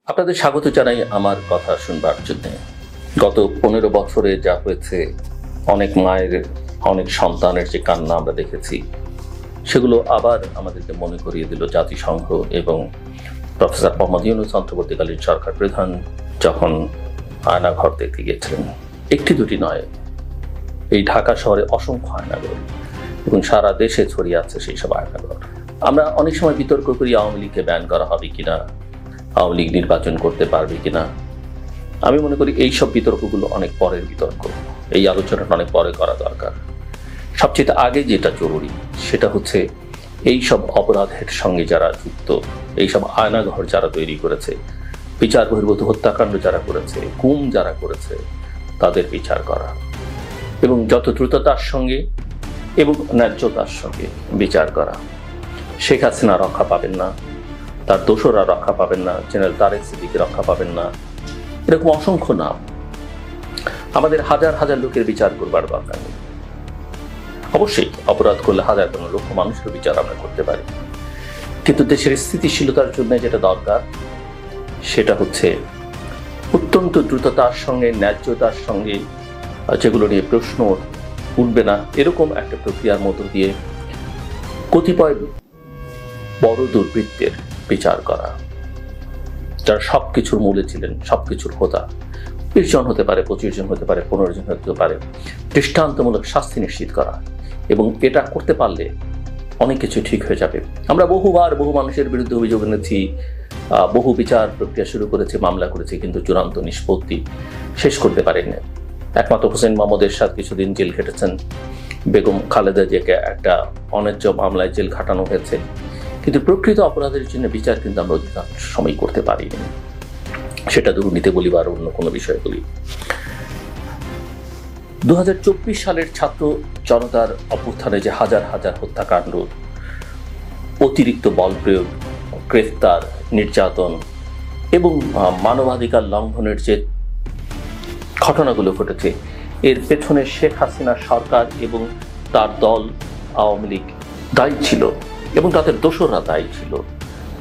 আপনাদের স্বাগত জানাই আমার কথা শুনবার জন্য। গত 15 বছরে যা হয়েছে, অনেক মায়ের অনেক সন্তানের যে কান্না আমরা দেখেছি, সেগুলো আবার আমাদেরকে মনে করিয়ে দিল জাতিসংঘ এবং প্রফেসর মোহাম্মদ ইউনূস অন্তর্বর্তীকালীন সরকার প্রধান যখন আয়নাঘর দেখতে গিয়েছিলেন। একটি দুটি নয়, এই ঢাকা শহরে অসংখ্য আয়নাঘর এবং সারা দেশে ছড়িয়ে আছে সেই সব আয়নাঘর। আমরা অনেক সময় বিতর্ক করি আওয়ামী লীগকে ব্যান করা হবে কিনা, আওয়ামী লীগ নির্বাচন করতে পারবে কিনা। আমি মনে করি এইসব বিতর্কগুলো অনেক পরের বিতর্ক, এই আলোচনাটা অনেক পরে করা দরকার। সবচেয়ে আগে যেটা জরুরি সেটা হচ্ছে এই সব অপরাধের সঙ্গে যারা যুক্ত, এইসব আয়নাঘর যারা তৈরি করেছে, বিচার বহির্ভূত হত্যাকাণ্ড যারা করেছে, গুম যারা করেছে, তাদের বিচার করা এবং যত দ্রুততার সঙ্গে এবং ন্যায্যতার সঙ্গে বিচার করা। শেখ হাসিনা রক্ষা পাবেন না, তার দোসররা রক্ষা পাবেন না, জেনারেল তারেক সিদ্দিকী রক্ষা পাবেন না, এরকম অসংখ্য নাম। আমাদের হাজার হাজার লোকের বিচার করবার দরকার নেই। অবশ্যই অপরাধ করলে হাজার কোনো লক্ষ মানুষের বিচার আমরা করতে পারি, কিন্তু দেশের স্থিতিশীলতার জন্য যেটা দরকার সেটা হচ্ছে অত্যন্ত দ্রুততার সঙ্গে ন্যায্যতার সঙ্গে, যেগুলো নিয়ে প্রশ্ন উঠবে না এরকম একটা প্রক্রিয়ার মধ্য দিয়ে কতিপয় বড় দুর্বৃত্তের বিচার করা, যারা সবকিছুর মূলে ছিলেন, সবকিছুর হোতা। 20 জন হতে পারে, 25 জন হতে পারে, 15 জন হতে পারে, দৃষ্টান্তমূলক শাস্তি নিশ্চিত করা। এবং এটা করতে পারলে অনেক কিছু ঠিক হয়ে যাবে। আমরা বহুবার বহু মানুষের বিরুদ্ধে অভিযোগ এনেছি, বহু বিচার প্রক্রিয়া শুরু করেছি, মামলা করেছি, কিন্তু চূড়ান্ত নিষ্পত্তি শেষ করতে পারেনি। একমাত্র হোসেন মোহাম্মদ এরশাদ কিছুদিন জেল খেটেছেন, বেগম খালেদা জিয়াকে একটা অন্যায্য মামলায় জেল খাটানো হয়েছে, কিন্তু প্রকৃত অপরাধের জন্য বিচার কিন্তু আমরা অধিকাংশ সময় করতে পারিনি। সেটা দুর্নীতি বলি বা অন্য কোনো বিষয় বলি। 2024 সালের ছাত্র জনতার অভ্যুত্থানে যে হাজার হাজার হত্যাকাণ্ড, অতিরিক্ত বল প্রয়োগ, গ্রেফতার, নির্যাতন এবং মানবাধিকার লঙ্ঘনের যে ঘটনাগুলো ঘটেছে, এর পেছনে শেখ হাসিনা সরকার এবং তার দল আওয়ামী লীগ দায়ী ছিল এবং তাদের দোসররা দায়ী ছিল।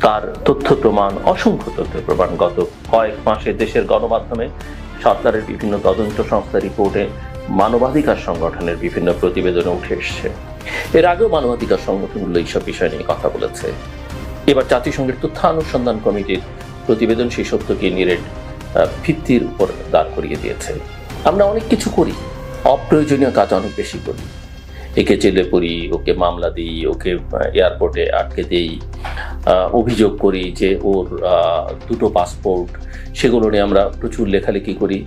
তার তথ্য প্রমাণ, অসংখ্য তথ্য প্রমাণ গত কয়েক মাসে দেশের গণমাধ্যমে, সরকারের বিভিন্ন তদন্ত সংস্থার রিপোর্টে, মানবাধিকার সংগঠনের বিভিন্ন প্রতিবেদনে উঠে এসছে। এর আগেও মানবাধিকার সংগঠনগুলো এইসব বিষয় নিয়ে কথা বলেছে। এবার জাতিসংঘের তথ্যানুসন্ধান কমিটির প্রতিবেদন সেই সত্যকে নিরেট ভিত্তির উপর দাঁড় করিয়ে দিয়েছে। আমরা অনেক কিছু করি, অপ্রয়োজনীয় কাজ অনেক বেশি করি। একে জেলে পড়ি, ওকে মামলা দিই, ওকে এয়ারপোর্টে আটকে দিই, অভিযোগ করি যে ওর 2টো পাসপোর্ট, সেগুলো নিয়ে আমরা প্রচুর লেখালেখি করি।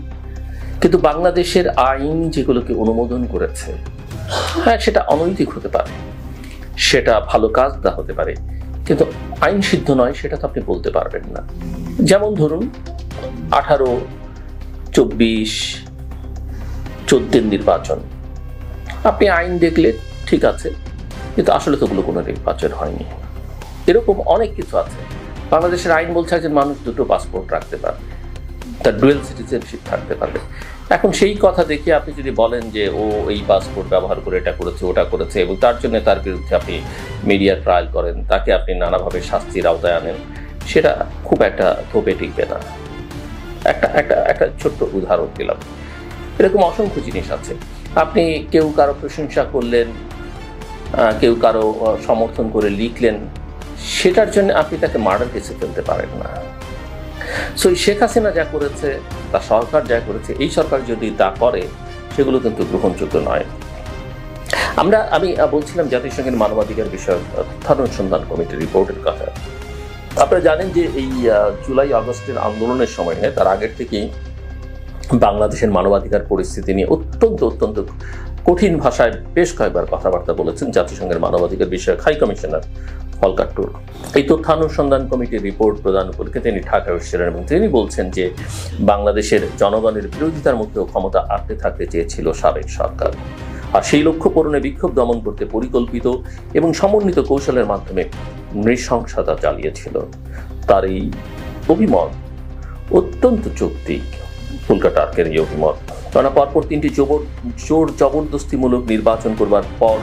কিন্তু বাংলাদেশের আইন যেগুলোকে অনুমোদন করেছে, হ্যাঁ সেটা অনৈতিক হতে পারে, সেটা ভালো কাজ না হতে পারে, কিন্তু আইন সিদ্ধ নয় সেটা তো আপনি বলতে পারবেন না। যেমন ধরুন 18, 24, 14 নির্বাচন, আপনি আইন দেখলে ঠিক আছে, কিন্তু আসলে তো ওগুলো কোনো নির্বাচন হয়নি। এরকম অনেক কিছু আছে। বাংলাদেশের আইন বলছে একজন মানুষ 2টো পাসপোর্ট রাখতে পারবে, তার ডুয়েল সিটিজেনশিপ থাকতে পারবে। এখন সেই কথা দেখে আপনি যদি বলেন যে ও এই পাসপোর্ট ব্যবহার করে এটা করেছে, ওটা করেছে, এবং তার জন্য তার বিরুদ্ধে আপনি মিডিয়া ট্রায়াল করেন, তাকে আপনি নানাভাবে শাস্তির আওতায় আনেন, সেটা খুব একটা থোপে টিকবে না। একটা ছোট্ট উদাহরণ দিলাম, এরকম অসংখ্য জিনিস আছে। আপনি কেউ কারো প্রশংসা করলেন, কেউ কারো সমর্থন করে লিখলেন, সেটার জন্য আপনি তাকে মার্ডার কেসে ফেলতে পারেন না। সো শেখ হাসিনা যা করেছে, তার সরকার যা করেছে, এই সরকার যদি তা করে, সেগুলো কিন্তু গ্রহণযোগ্য নয়। আমি বলছিলাম জাতিসংঘের মানবাধিকার বিষয়ক তথ্যানুসন্ধান কমিটির রিপোর্টের কথা। আপনারা জানেন যে এই জুলাই আগস্টের আন্দোলনের সময়, তার আগের থেকেই বাংলাদেশের মানবাধিকার পরিস্থিতি নিয়ে অত্যন্ত কঠিন ভাষায় বেশ কয়েকবার কথাবার্তা বলেছেন জাতিসংঘের মানবাধিকার বিষয়ক হাই কমিশনার ভলকার টুর্ক। এই তথ্যানুসন্ধান কমিটির রিপোর্ট প্রদান উপলক্ষে তিনি ঢাকায় এসেছিলেন এবং তিনি বলছেন যে বাংলাদেশের জনগণের বিরোধিতার মধ্যেও ক্ষমতা আঁকড়ে থাকতে চেয়েছিল সাবেক সরকার, আর সেই লক্ষ্য পূরণে বিক্ষোভ দমন করতে পরিকল্পিত এবং সমন্বিত কৌশলের মাধ্যমে নৃশংসতা চালিয়েছিল। তার এই অভিমত অত্যন্ত যৌক্তিক, ভলকার টার্কের এই অভিমত। কেননা পরপর 3টি জোর জবরদস্তিমূলক নির্বাচন করবার পর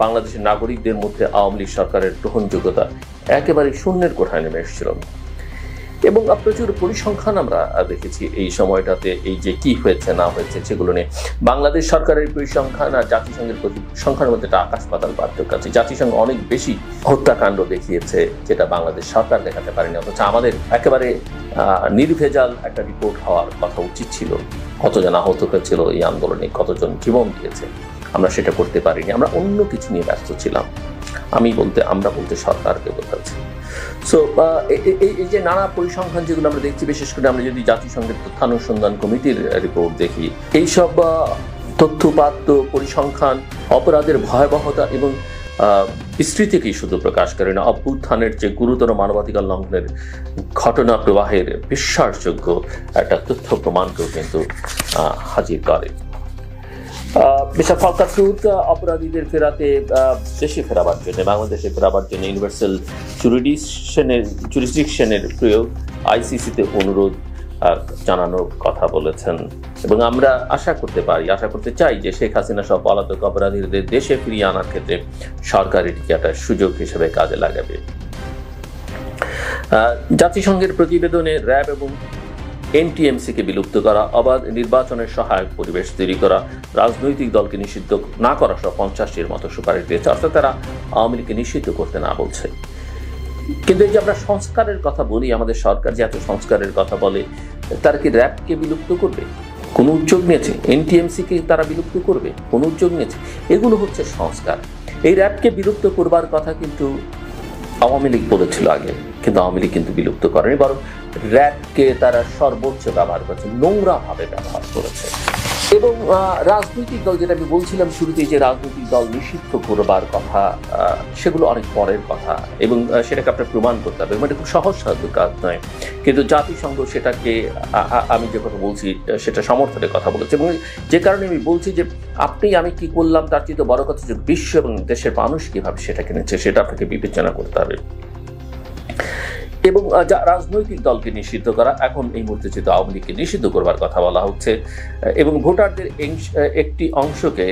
বাংলাদেশের নাগরিকদের মধ্যে আওয়ামী লীগ সরকারের গ্রহণযোগ্যতা একেবারে শূন্যের কোঠায় নেমে এসেছিল। এবং প্রচুর পরিসংখ্যান আমরা দেখেছি এই সময়টাতে, এই যে কি হয়েছে না হয়েছে সেগুলো নিয়ে। বাংলাদেশ সরকারের পরিসংখ্যান আর জাতিসংঘের পরিসংখ্যানের মধ্যে একটা আকাশ পাতাল পার্থক্য আছে। জাতিসংঘ অনেক বেশি হত্যাকাণ্ড দেখিয়েছে যেটা বাংলাদেশ সরকার দেখাতে পারেনি, অথচ আমাদের একেবারে নির্ভেজাল একটা রিপোর্ট হওয়ার কথা উচিত ছিল। কতজন আহত হয়েছিল এই আন্দোলনে, কতজন জীবন দিয়েছে, আমরা সেটা করতে পারিনি। আমরা অন্য কিছু নিয়ে ব্যস্ত ছিলাম। আমরা বলতে সরকারকে বোঝাচ্ছি। সো এই যে নানা পরিসংখ্যান যেগুলো আমরা দেখছি, বিশেষ করে আমরা যদি জাতিসংঘের তথ্যানুসন্ধান কমিটির রিপোর্ট দেখি, এইসব তথ্যপাত্য পরিসংখ্যান অপরাধের ভয়াবহতা এবং স্মৃতিকেই শুধু প্রকাশ করে না, অভ্যুত্থানের যে গুরুতর মানবাধিকার লঙ্ঘনের ঘটনা প্রবাহের বিশ্বাসযোগ্য একটা তথ্য প্রমাণকেও কিন্তু হাজির করে। মিস্টার ফলকার অপরাধীদের ফেরাতে দেশে ফেরাবার জন্য, বাংলাদেশে ফেরাবার জন্য ইউনিভার্সাল জুরিসডিকশনের প্রয়োগ, আইসিসিতে অনুরোধ জানানোর কথা বলেছেন। এবং আমরা আশা করতে চাই যে শেখ হাসিনা সব পলাতক অপরাধীদের দেশে ফিরিয়ে আনার ক্ষেত্রে সরকার এটিকে একটা সুযোগ হিসেবে কাজে লাগাবে। জাতিসংঘের প্রতিবেদনে র্যাব এবং এনটিএমসিকে বিলুপ্ত করা, অবাধ নির্বাচনের সহায়ক পরিবেশ তৈরি করা, রাজনৈতিক দলকে নিষিদ্ধ না করা সহ 50টির মতো সুপারিশ দিয়েছে, অর্থাৎ তারা আওয়ামী লীগকে নিষিদ্ধ করতে না বলছে। কিন্তু এই যে আমরা সংস্কারের কথা বলি, আমাদের সরকার যে এত সংস্কারের কথা বলে, তারা কি র্যাবকে বিলুপ্ত করবে? কোন উদ্যোগ নিয়েছে? এনটিএমসিকে তারা বিলুপ্ত করবে? কোন উদ্যোগ নিয়েছে? এগুলো হচ্ছে সংস্কার। এই র্যাবকে বিলুপ্ত করবার কথা কিন্তু আওয়ামী লীগ বলেছিল আগে, কিন্তু আওয়ামী লীগ কিন্তু বিলুপ্ত করেনি, বরং র্যাবকে তারা সর্বোচ্চ ব্যবহার করেছে, নোংরাভাবে ব্যবহার করেছে। এবং রাজনৈতিক দল, যেটা আমি বলছিলাম শুরুতেই যে রাজনৈতিক দল নিষিদ্ধ করবার কথা, সেগুলো অনেক পরের কথা এবং সেটাকে আপনার প্রমাণ করতে হবে। মানে খুব সহজ সাধ্য কাজ নয়, কিন্তু জাতিসংঘ সেটাকে, আমি যে কথা বলছি সেটা সমর্থনের কথা বলেছে। এবং যে কারণে আমি বলছি যে আমি কি করলাম তার চেয়ে বড় কথা যে বিশ্ব এবং দেশের মানুষ কিভাবে সেটাকে নিচ্ছে সেটা আপনাকে বিবেচনা করতে হবে। এবং রাজনৈতিক দলকে নিষিদ্ধ করা, এখন এই মুহূর্তে যেহেতু আওয়ামী লীগকে নিষিদ্ধ করবার কথা বলা হচ্ছে এবং ভোটারদের একটি অংশকে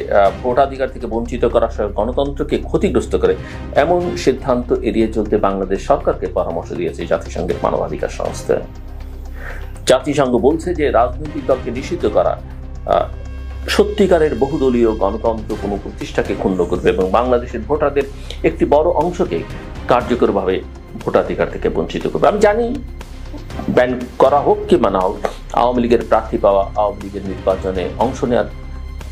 ভোটাধিকার থেকে বঞ্চিত করা সহ গণতন্ত্রকে ক্ষতিগ্রস্ত করে এমন সিদ্ধান্ত এড়িয়ে চলতে বাংলাদেশ সরকারকে পরামর্শ দিয়েছে জাতিসংঘের মানবাধিকার সংস্থা। জাতিসংঘ বলছে যে রাজনৈতিক দলকে নিষিদ্ধ করা সত্যিকারের বহুদলীয় গণতন্ত্র কোনো প্রতিষ্ঠাকে ক্ষুণ্ণ করবে এবং বাংলাদেশের ভোটারদের একটি বড় অংশকে কার্যকরভাবে ভোটাধিকার থেকে বঞ্চিত করবে। আমি জানি ব্যান করা হোক কি মানা হোক, আওয়ামী লীগের প্রার্থী পাওয়া, আওয়ামী লীগের নির্বাচনে অংশ নেওয়ার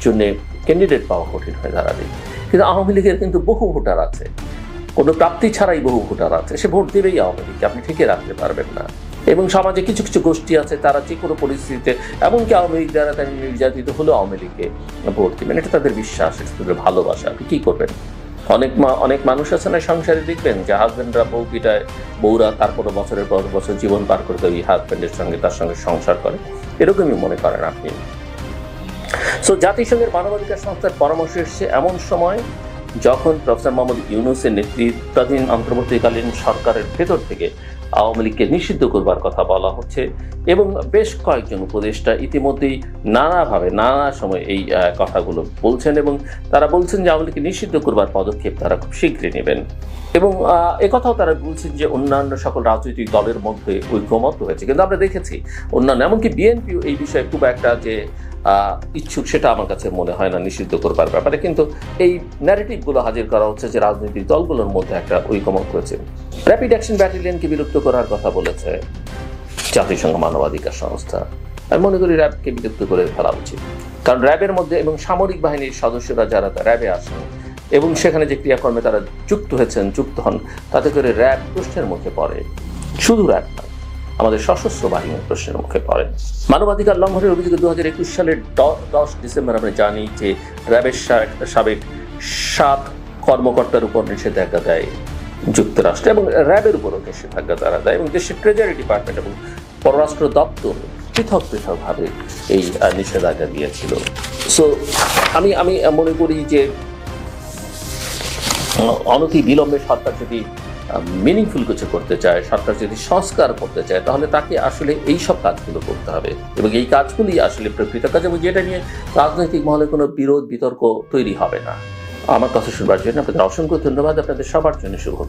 জন্য ক্যান্ডিডেট পাওয়া কঠিন হয়ে দাঁড়াবে, কিন্তু আওয়ামী লীগের কিন্তু বহু ভোটার আছে, কোনো প্রাপ্তি ছাড়াই বহু ভোটার আছে, সে ভোট দেবেই আওয়ামী লীগকে, আপনি ঠিকই রাখতে পারবেন না। এবং সমাজে কিছু কিছু গোষ্ঠী আছে তারা যে কোনো পরিস্থিতিতে, এমনকি আওয়ামী লীগ দ্বারা তারা নির্যাতিত হলেও আওয়ামী লীগকে ভোট দেবেন, এটা তাদের বিশ্বাস, এটা তাদের ভালোবাসা। আপনি কী করবেন? অনেক মানুষ আছে না সংসারে, দেখবেন যে হাজব্যান্ডরা বউ পিটায়, বউরা তারপরে বছরের পর বছর জীবন পার করতে ওই হাজব্যান্ডের সঙ্গে তার সঙ্গে সংসার করে, এরকমই মনে করেন আপনি। সো জাতিসংঘের মানবাধিকার সংস্থার পরামর্শ এসেছে এমন সময় যখন প্রফেসর মোহাম্মদ ইউনূসের নেতৃত্বাধীন অন্তর্বর্তীকালীন সরকারের ভেতর থেকে আওয়ামী লীগকে নিষিদ্ধ করবার কথা বলা হচ্ছে এবং বেশ কয়েকজন উপদেষ্টা ইতিমধ্যেই নানা সময় এই কথাগুলো বলছেন এবং তারা বলছেন যে আওয়ামী লীগকে নিষিদ্ধ করবার পদক্ষেপ তারা খুব শীঘ্রই নেবেন। এবং একথাও তারা বলছেন যে অন্যান্য সকল রাজনৈতিক দলের মধ্যে ঐক্যমত হয়েছে, কিন্তু আমরা দেখেছি অন্যান্য, এমনকি বিএনপিও এই বিষয়ে খুব একটা যে ইচ্ছুক সেটা আমার কাছে মনে হয় না নিষিদ্ধ করবার ব্যাপারে। কিন্তু এই ন্যারেটিভগুলো হাজির করা হচ্ছে যে রাজনৈতিক দলগুলোর মধ্যে একটা ঐকমত্য হয়েছে। র্যাপিড অ্যাকশন ব্যাটালিয়নকে বিলুপ্ত করার কথা বলেছে জাতিসংঘ মানবাধিকার সংস্থা। আমি মনে করি র্যাবকে বিলুপ্ত করে ফেলা উচিত, কারণ র্যাবের মধ্যে এবং সামরিক বাহিনীর সদস্যরা যারা র্যাবে আসেন এবং সেখানে যে ক্রিয়াকর্মে তারা যুক্ত হন, তাতে করে র্যাব প্রশ্নের মুখে পড়ে। শুধু র্যাব না, আমাদের সশস্ত্র বাহিনীর প্রশ্নের মুখে পড়ে। মানবাধিকার লঙ্ঘনের অভিযোগে 2021 সালের 10 ডিসেম্বর আমরা জানি যে র্যাবের সাবেক 7 কর্মকর্তার উপর নিষেধাজ্ঞা দেয় যুক্তরাষ্ট্র এবং র্যাবের উপরও নিষেধাজ্ঞা তারা দেয় এবং দেশের ট্রেজারি ডিপার্টমেন্ট এবং পররাষ্ট্র দপ্তর পৃথকভাবে এই নিষেধাজ্ঞা দিয়েছিল। সো আমি মনে করি যে অনতি বিলম্বে সরকার যদি মিনিংফুল কিছু করতে চায়, সরকার যদি সংস্কার করতে চায়, তাহলে তাকে আসলে এই সব কাজগুলো করতে হবে এবং এই কাজগুলি আসলে প্রকৃত কাজ এবং যেটা নিয়ে রাজনৈতিক মহলে কোনো বিতর্ক তৈরি হবে না। আমার কথা শুনবার জন্য আপনাদের অসংখ্য ধন্যবাদ। আপনাদের সবার জন্য শুভ।